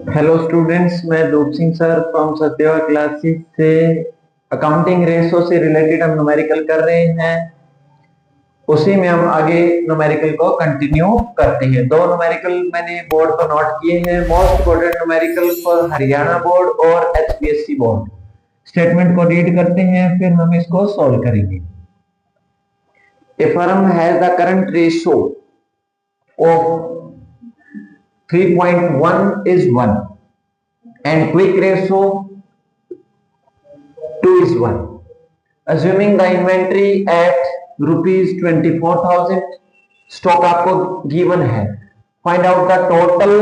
Hello students, मैं रूप Singh sir from सत्यवा classes से अकाउंटिंग रेशो से रिलेटेड हम न्यूमेरिकल कर रहे हैं। उसी में हम आगे न्यूमेरिकल को कंटिन्यू करते हैं। दो न्यूमेरिकल मैंने बोर्ड पर नोट किए हैं, most important numerical for Haryana board और एचपीएससी बोर्ड। स्टेटमेंट को रीड करते हैं, फिर हम इसको सॉल्व करेंगे। A firm has the current ratio of 3.1 is 1 and quick ratio 2 is 1. Assuming the inventory at rupees 24,000, stock आपको गिवन है। Find out the total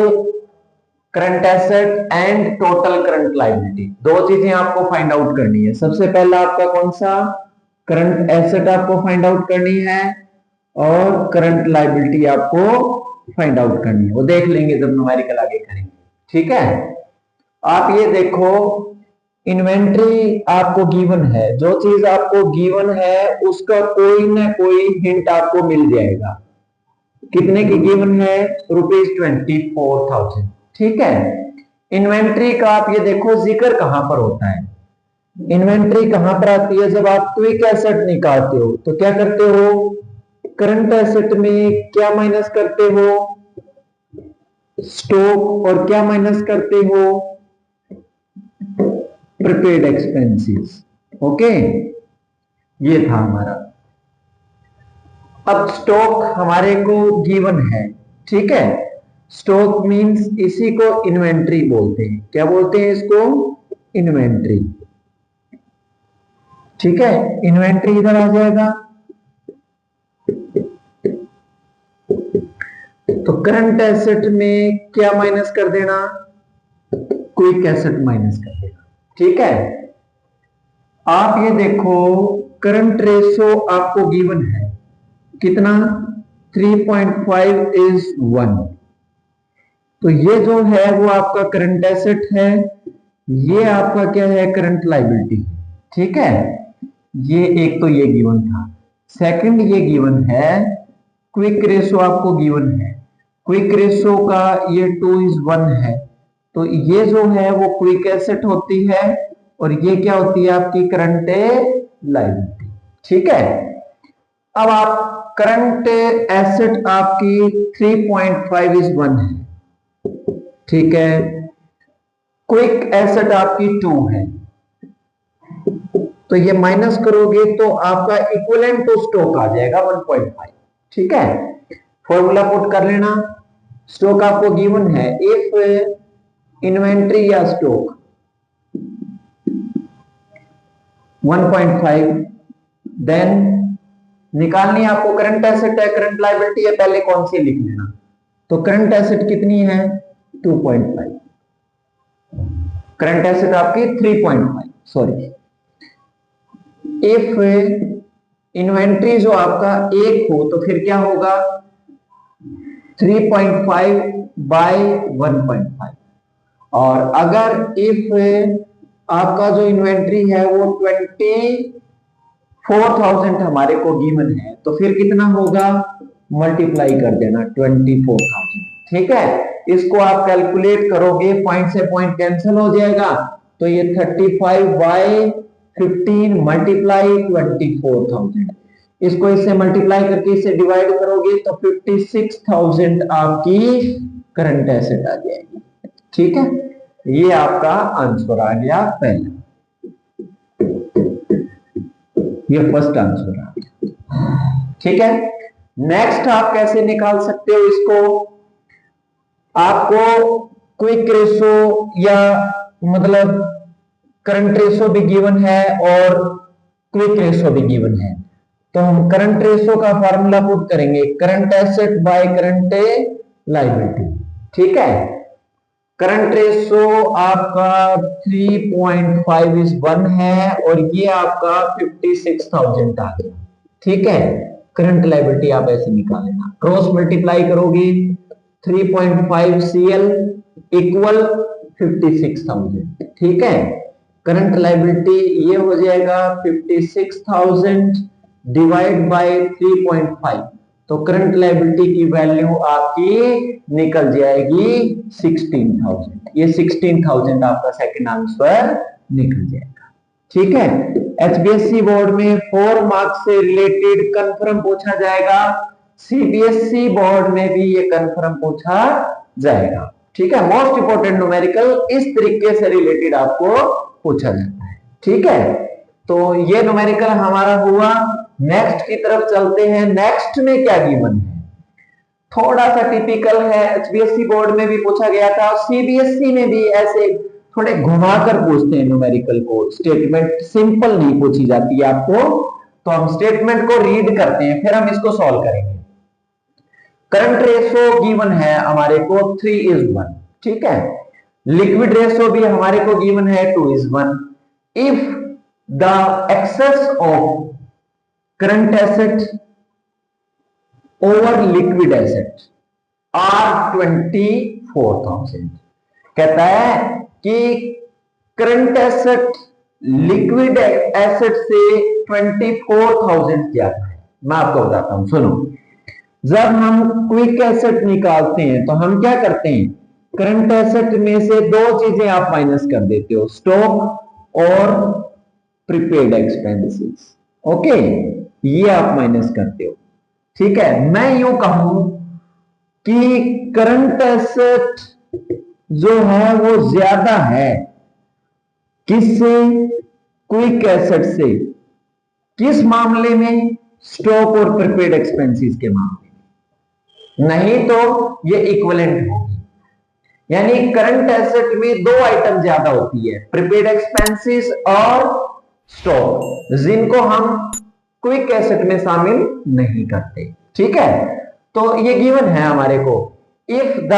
current asset and total current liability. दो चीजें आपको फाइंड आउट करनी है। सबसे पहला आपका कौन सा करंट एसेट आपको फाइंड आउट करनी है और करंट लायबिलिटी आपको फाइंड आउट करनी है। वो देख लेंगे जब न्यूमेरिकल आगे करेंगे। ठीक है, आप ये देखो, इन्वेंट्री आपको गिवन है। जो चीज आपको गिवन है उसका कोई ना कोई हिंट आपको मिल जाएगा। कितने की गिवन है? ₹24,000। ठीक है, इन्वेंट्री का आप ये देखो जिक्र कहां पर होता है। इन्वेंट्री कहां पर आती है? जब आप क्विक एसेट निकालते हो तो क्या करते हो? करंट एसेट में क्या माइनस करते हो? स्टॉक। और क्या माइनस करते हो? Prepaid expenses. ओके, ये था हमारा। अब स्टॉक हमारे को गिवन है। ठीक है, स्टॉक मींस इसी को इन्वेंट्री बोलते हैं। क्या बोलते हैं इसको? इन्वेंट्री। ठीक है, इन्वेंट्री इधर आ जाएगा। तो करंट एसेट में क्या माइनस कर देना? क्विक एसेट माइनस कर देना। ठीक है, आप ये देखो, करंट रेशो आपको गिवन है कितना? 3.5 is 1। तो ये जो है वो आपका करंट एसेट है, ये आपका क्या है? Current liability. ठीक है, ये एक तो ये गिवन था। सेकंड ये गिवन है क्विक रेशो आपको गिवन है। क्विक रेशो का ये 2:1 है। तो ये जो है वो क्विक एसेट होती है और ये क्या होती है? आपकी करंट लायबिलिटी। ठीक है, अब आप करंट एसेट आपकी 3.5:1 है। ठीक है, क्विक एसेट आपकी 2 है। तो ये माइनस करोगे तो आपका इक्विवेलेंट टू स्टॉक आ जाएगा 1.5। ठीक है, फॉर्मूला पुट कर लेना। स्टॉक आपको गिवन है, इफ इन्वेंट्री या स्टॉक 1.5, देन निकालनी आपको करंट एसेट है, करंट लायबिलिटी है, पहले कौन सी लिख लेना। तो करंट एसेट कितनी है? 2.5। करंट एसेट आपकी 3.5, सॉरी। इफ इन्वेंट्री जो आपका 1 हो तो फिर क्या होगा? 3.5 बाय 1.5। और अगर इफ आपका जो इन्वेंट्री है वो 24,000 हमारे को गिवन है तो फिर कितना होगा? मल्टीप्लाई कर देना 24,000। ठीक है, इसको आप कैलकुलेट करोगे, पॉइंट से पॉइंट कैंसिल हो जाएगा। तो ये 35 बाय 15 मल्टीप्लाई 24,000। इसको इससे मल्टीप्लाई करके इसे डिवाइड करोगे तो 56,000 आपकी करंट एसेट आ जाएगी। ठीक है, ये आपका आंसर आ गया पहला। ये फर्स्ट आंसर आ गया। ठीक है, नेक्स्ट आप कैसे निकाल सकते हो इसको? आपको क्विक रेशो या मतलब करंट रेशो भी गिवन है और क्विक रेशो भी गिवन है। तो हम करंट रेशो का फार्मूला पुट करेंगे, current asset by current liability. ठीक है, करंट रेशो आपका 3.5:1 है और ये आपका 56,000 आ गया। ठीक है, करंट लायबिलिटी आप ऐसे निकाल लेना, क्रॉस मल्टीप्लाई करोगे 3.5 CL इक्वल 56,000। ठीक है, करंट लायबिलिटी ये हो जाएगा 56,000 डिवाइड बाय 3.5। तो करंट लायबिलिटी की वैल्यू आपकी निकल जाएगी 16,000। ये 16,000 आपका सेकंड आंसर निकल जाएगा। ठीक है, एचबीएससी बोर्ड में 4 मार्क्स से रिलेटेड कंफर्म पूछा जाएगा, सीबीएसई बोर्ड में भी ये कंफर्म पूछा जाएगा। ठीक है, मोस्ट इंपोर्टेंट न्यूमेरिकल इस तरीके से रिलेटेड आपको पूछा जाता है। ठीक है, तो ये न्यूमेरिकल हमारा हुआ। नेक्स्ट की तरफ चलते हैं। नेक्स्ट में क्या गिवन है, थोड़ा सा टिपिकल है, एचबीएससी बोर्ड में भी पूछा गया था, सीबीएसई में भी ऐसे थोड़े घुमाकर पूछते हैं न्यूमेरिकल को। स्टेटमेंट सिंपल नहीं पूछी जाती है आपको, तो हम स्टेटमेंट को रीड करते हैं, फिर हम इसको सॉल्व करेंगे। करंट रेशो गिवन है हमारे को 3:1। ठीक है, लिक्विड रेशो भी हमारे को गिवन है 2:1। If the excess of current asset over liquid asset are 24,000, कहता है कि करंट एसेट लिक्विड एसेट से 24,000 ज्यादा है। मैं आपको बताता हूं, सुनो। जब हम क्विक एसेट निकालते हैं तो हम क्या करते हैं, करंट एसेट में से दो चीजें आप माइनस कर देते हो, स्टॉक और प्रीपेड एक्सपेंसेस। ओके, ये आप माइनस करते हो। ठीक है, मैं यूं कहूं कि करंट एसेट जो है वो ज्यादा है किससे, क्विक एसेट से। किस मामले में, स्टॉक और प्रीपेड एक्सपेंसेस के मामले में, नहीं तो ये इक्विवेलेंट होगी। यानी करंट एसेट में दो आइटम ज्यादा होती है, प्रीपेड एक्सपेंसेस और स्टॉक, जिनको हम क्विक एसेट में शामिल नहीं करते। ठीक है, तो ये गिवन है हमारे को, if the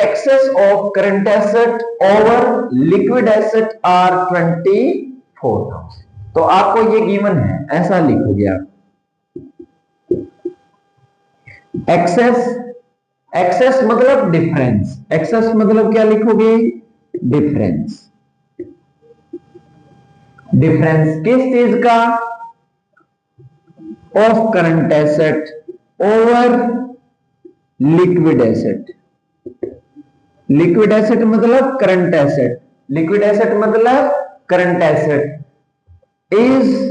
excess of current asset over liquid asset are 24,000, तो आपको ये गिवन है, ऐसा लिखोगे आप। एक्सेस मतलब डिफरेंस, एक्सेस मतलब क्या लिखोगे, डिफरेंस। डिफरेंस किस चीज का, of current asset over liquid asset. Liquid asset मतलब करंट एसेट, लिक्विड एसेट मतलब करंट एसेट इज,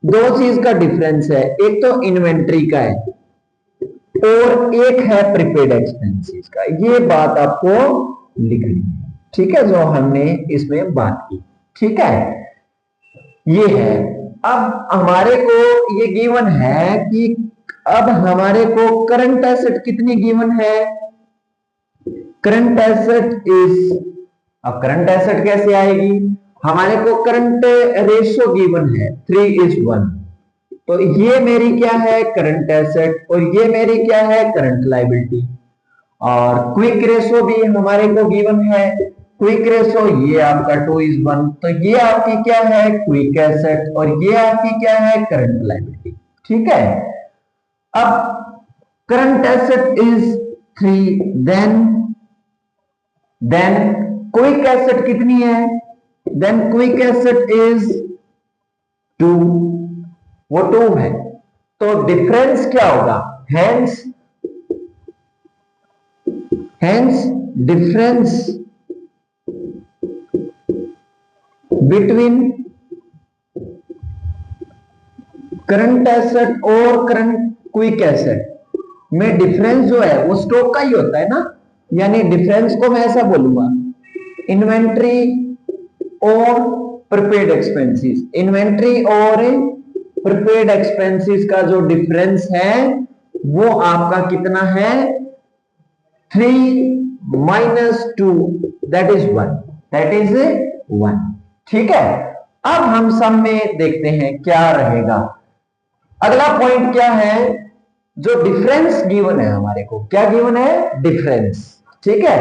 दो चीज का डिफरेंस है, एक तो इन्वेंट्री का है और एक है प्रीपेड एक्सपेंसेस का। ये बात आपको लिखनी है। ठीक है, जो हमने इसमें बात की। ठीक है, ये है। अब हमारे को ये गिवन है कि अब हमारे को करंट एसेट कितनी गिवन है, करंट एसेट इज, अब करंट एसेट कैसे आएगी, हमारे को करंट रेशियो गिवन है 3:1, तो ये मेरी क्या है, करंट एसेट, और ये मेरी क्या है, करंट लायबिलिटी। और क्विक रेशियो भी हमारे को गिवन है, क्विक रेशियो ये आपका 2:1, तो ये आपकी क्या है, क्विक एसेट, और ये आपकी क्या है, करंट लायबिलिटी। ठीक है, अब current asset is 3, then quick asset कितनी है, देन क्विक एसेट इज 2, वो 2 है, तो डिफरेंस क्या होगा, hence difference between current asset और करंट क्विक एसेट में डिफरेंस जो है वो स्टॉक का ही होता है ना। यानी डिफरेंस को मैं ऐसा बोलूंगा, इन्वेंट्री और प्रीपेड एक्सपेंसेस, इन्वेंट्री और प्रीपेड एक्सपेंसेस का जो डिफरेंस है वो आपका कितना है, 3 - 2, दैट इज 1। ठीक है, अब हम सम में देखते हैं क्या रहेगा। अगला पॉइंट क्या है, जो डिफरेंस गिवन है हमारे को, क्या गिवन है, डिफरेंस। ठीक है,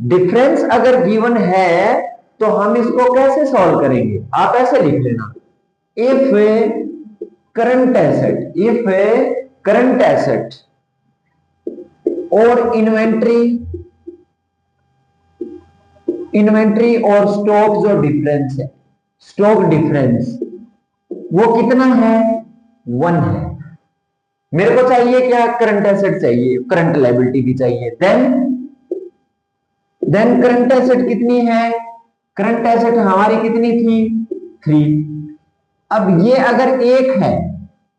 डिफरेंस अगर गिवन है तो हम इसको कैसे सॉल्व करेंगे, आप ऐसे लिख लेना, इफ करंट एसेट और इन्वेंट्री और स्टॉक जो डिफरेंस है, स्टॉक डिफरेंस वो कितना है, 1 है। मेरे को चाहिए क्या, करंट एसेट चाहिए, करंट लायबिलिटी भी चाहिए। देन करंट एसेट कितनी है, करंट एसेट हमारी कितनी थी, 3। अब ये अगर 1 है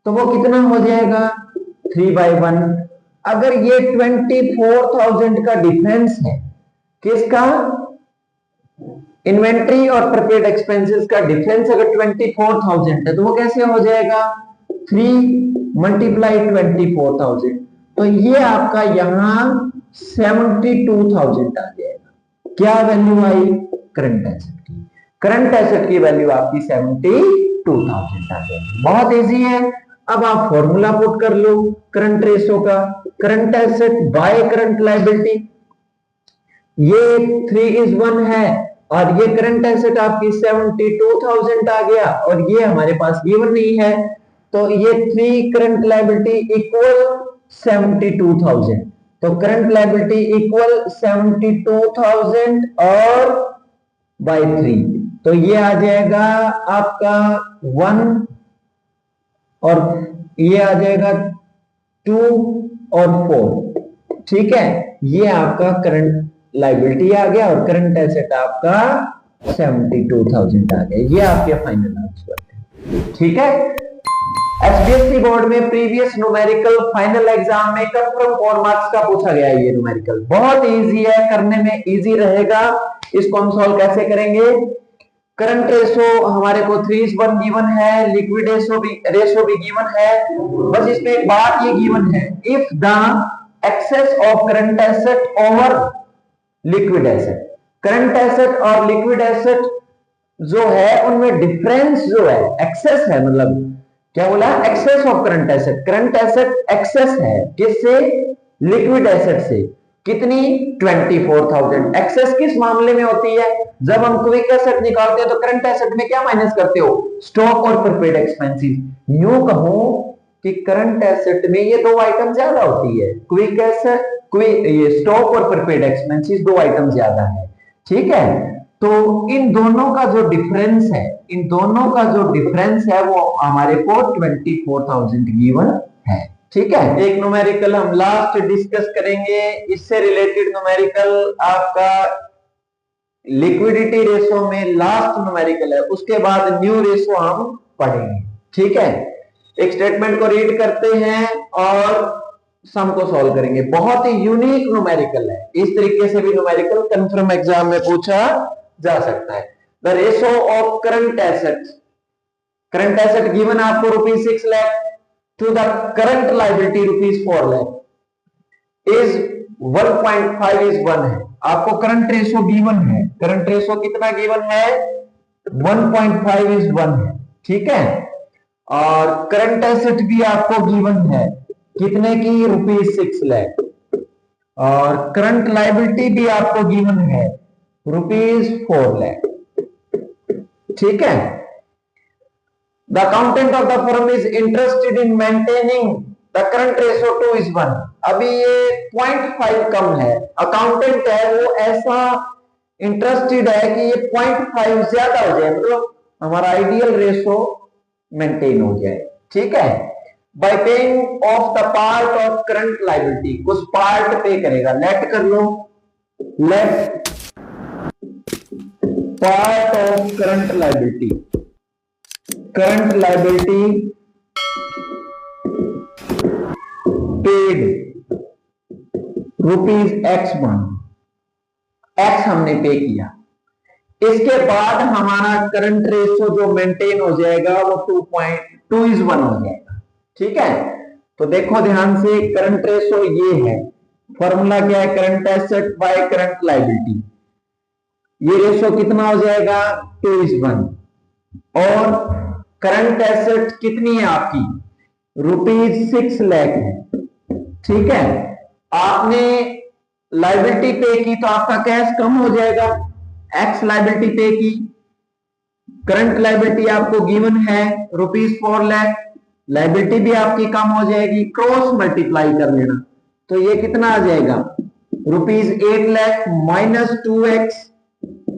तो वो कितना हो जाएगा, 3/1। अगर ये 24,000 का डिफरेंस है, किसका, इन्वेंट्री और प्रीपेड एक्सपेंसेस का डिफरेंस अगर 24,000 है तो वो कैसे हो जाएगा, 3 × 24,000। तो ये आपका यहां 72,000 आ जाएगा। क्या वैल्यू आई, करंट एसेट की, करंट एसेट की वैल्यू आपकी 72,000 आ जाएगी। बहुत इजी है। अब आप फॉर्मूला पुट कर लो करंट रेशो का, current asset by current liability. ये 3:1 है और ये करंट एसेट आपकी 72,000 आ गया, और ये हमारे पास गिवन नहीं है, तो ये 3 करंट लायबिलिटी इक्वल 72,000। तो करंट लायबिलिटी इक्वल 72,000 और बाय 3, तो ये आ जाएगा आपका 1 और ये आ जाएगा 2 और 4। ठीक है, ये आपका करंट लायबिलिटी आ गया और करंट एसेट आपका 72,000 आ गया। ये आपके फाइनल आंसर है। ठीक है, एसबीएसई बोर्ड में प्रीवियस न्यूमेरिकल फाइनल एग्जाम में कंफर्म 4 मार्क्स का पूछा गया है। ये न्यूमेरिकल बहुत इजी है, करने में इजी रहेगा। इसको हम सॉल्व कैसे करेंगे, करंट रेशो हमारे को 3:1 गिवन है, लिक्विड रेशो भी गिवन है। बस इसमें एक बात ये गिवन है, if the excess of current asset over liquid asset, current asset और लिक्विड एसेट जो है उनमें डिफरेंस जो है, एक्सेस है, मतलब क्या बोला, excess of current asset, current asset excess है किससे, लिक्विड एसेट से, कितनी, 24,000। एक्सेस किस मामले में होती है, जब हम क्विक एसेट निकालते हैं तो करंट एसेट में क्या माइनस करते हो, स्टॉक और प्रीपेड एक्सपेंसेस। यूं कहो कि करंट एसेट में ये 2 आइटम ज्यादा होती है, क्विक एसेट, ये स्टॉक और प्रीपेड एक्सपेंसेस 2 आइटम ज्यादा है। ठीक है, तो इन दोनों का जो डिफरेंस है, इन दोनों का जो डिफरेंस है वो हमारे को 24,000 गिवन है। ठीक है, एक न्यूमेरिकल हम लास्ट डिस्कस करेंगे, इससे रिलेटेड न्यूमेरिकल आपका लिक्विडिटी रेशो में लास्ट न्यूमेरिकल है, उसके बाद न्यू रेशो हम पढ़ेंगे। ठीक है, एक स्टेटमेंट को रीड करते हैं और सम को सॉल्व करेंगे। बहुत ही यूनिक न्यूमेरिकल है, इस तरीके से भी न्यूमेरिकल कंफर्म एग्जाम में पूछा जा सकता है। The ratio of current asset, current asset given आपको ₹6 lakh to the current liability ₹4 lakh is 1.5:1 है। आपको करंट रेशो गिवन है, करंट रेशो कितना गिवन है, 1.5:1 है। ठीक है, और करंट एसेट भी आपको गिवन है कितने की, ₹6 लाख, और करंट लायबिलिटी भी आपको गिवन है ₹4 लाख। ठीक है, the accountant of the firm is interested in maintaining the current ratio 2:1। अभी ये 0.5 कम है, अकाउंटेंट है वो ऐसा इंटरेस्टेड है कि ये 0.5 ज्यादा हो जाए, मतलब हमारा आइडियल रेशो मेंटेन हो जाए। ठीक है, by paying off the part of current liability, कुछ पार्ट पे करेगा, लेट कर लो, let part of current liability, current liability paid ₹X1, X हमने पे किया, इसके बाद हमारा करंट रेशो जो मेंटेन हो जाएगा वो 2:1 हो जाएगा। ठीक है, तो देखो ध्यान से, करंट रेशो ये है, फॉर्मूला क्या है, current asset by current liability, ये रेशो कितना हो जाएगा, 2:1, और करंट एसेट कितनी है आपकी, ₹6 लाख है। ठीक है, आपने लायबिलिटी पे की तो आपका कैश कम हो जाएगा, एक्स लायबिलिटी पे की, करंट लायबिलिटी आपको गिवन है ₹4 लाख, लायबिलिटी भी आपकी कम हो जाएगी, क्रॉस मल्टीप्लाई कर लेना, तो ये कितना आ जाएगा, ₹8 lakh minus 2x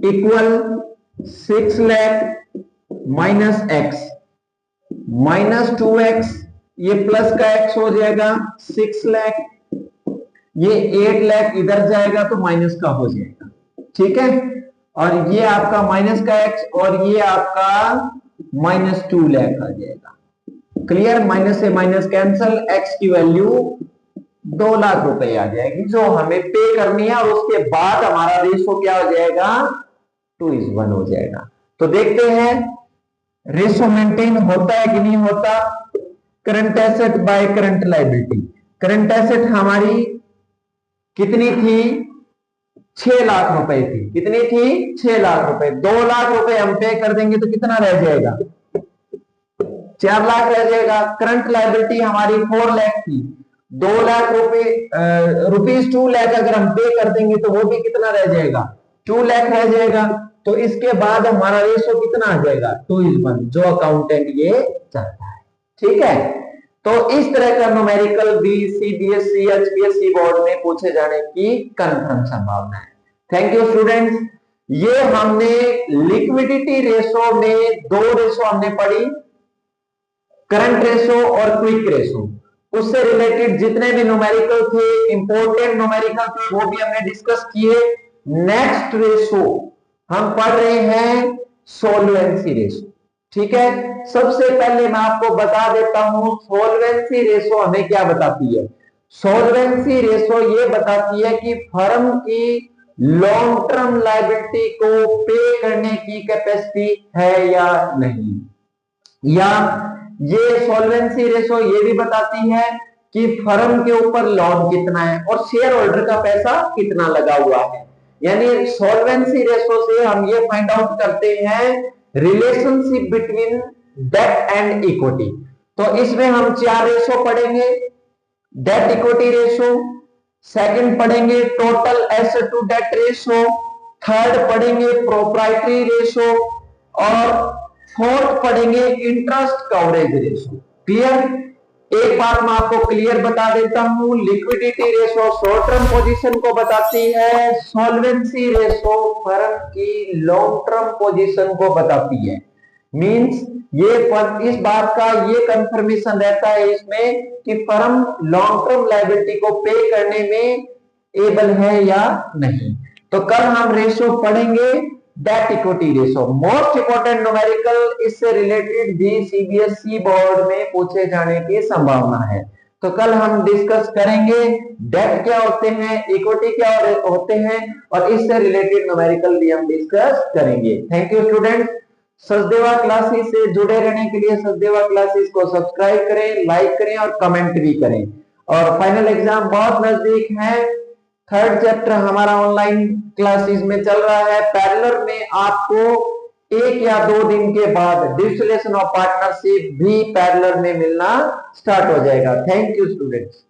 equal 6 lakh minus x, minus 2x ये प्लस का x हो जाएगा 6 लाख, ये 8 लाख इधर जाएगा तो माइनस का हो जाएगा, ठीक है। और ये आपका माइनस का x और ये आपका -2 लाख आ जाएगा। क्लियर, माइनस से माइनस कैंसल, x की वैल्यू 2 लाख रुपए आ जाएगी जो हमें पे करनी है, और उसके बाद हमारा रेशो क्या हो जाएगा, 2:1 हो जाएगा। तो देखते हैं रेशो मेंटेन होता है कि नहीं होता। Current asset by current liability, current asset हमारी कितनी थी, 6 लाख रुपए थी, कितनी थी, 6 लाख रुपए। 2 लाख रुपए हम पे कर देंगे तो कितना रह जाएगा, 4 लाख रह जाएगा। करंट लायबिलिटी हमारी 4 लाख थी, 2 लाख रुपए रुपीज 2 लाख अगर हम पे कर देंगे तो वो भी कितना रह जाएगा, 2 लाख रह जाएगा। तो इसके बाद हमारा रेशो कितना आ जाएगा, 2:1, जो अकाउंटेंट ये चाहता है, ठीक है। तो इस तरह का न्यूमेरिकल बी सीबीएसई एचपीएससी बोर्ड में पूछे जाने की कंफर्म संभावना है। Thank you students. ये हमने लिक्विडिटी रेशो में 2 रेशो हमने पढ़ी, करंट रेशो और क्विक रेशो। उससे रिलेटेड जितने भी न्यूमेरिकल थे, इंपॉर्टेंट न्यूमेरिकल थे, वो भी हमने डिस्कस किए। नेक्स्ट रेशो हम पढ़ रहे हैं सोल्वेंसी रेशो, ठीक है। सबसे पहले मैं आपको बता देता हूं सोल्वेंसी रेशो हमें क्या बताती है। सोल्वेंसी रेशो ये बताती है कि फर्म की लॉन्ग टर्म लायबिलिटी को पे करने की कैपेसिटी है या नहीं, या ये सॉल्वेंसी रेशो ये भी बताती है कि फर्म के ऊपर लोन कितना है और शेयर होल्डर का पैसा कितना लगा हुआ है। यानी सॉल्वेंसी रेशो से हम ये फाइंड आउट करते हैं relationship between debt and equity. तो इसमें हम 4 रेशो पढ़ेंगे, डेट इक्विटी रेशो, सेकंड पढ़ेंगे total asset to debt ratio, third पढ़ेंगे प्रोप्राइटरी रेशो, और फोर्थ पढ़ेंगे इंटरेस्ट कवरेज रेशो। क्लियर, एक बात मैं आपको क्लियर बता देता हूं, liquidity ratio short term position को बताती है, सॉल्वेंसी रेशो फर्म की लॉन्ग टर्म पोजीशन को बताती है। मींस ये इस बात का ये कंफर्मेशन रहता है इसमें कि फर्म लॉन्ग टर्म लायबिलिटी को पे करने में एबल है या नहीं। तो कल हम रेशो पढ़ेंगे debt equity ratio, most important numerical, इससे रिलेटेड भी सीबीएसई बोर्ड में पूछे जाने की संभावना है। तो कल हम डिस्कस करेंगे डेट क्या होते हैं, इक्विटी क्या होते हैं, और इससे रिलेटेड न्यूमेरिकल भी हम डिस्कस करेंगे। Thank you student. Sachdeva classes से जुड़े रहने के लिए सचदेवा क्लासेस को सब्सक्राइब करें, लाइक करें और कमेंट भी करें। और फाइनल एग्जाम बहुत नजदीक है, थर्ड चैप्टर हमारा ऑनलाइन क्लासेस में चल रहा है। पैरेलल में आपको 1 या 2 दिन के बाद डिस्टिलेशन ऑफ पार्टनरशिप भी पैरेलल में मिलना स्टार्ट हो जाएगा। Thank you students.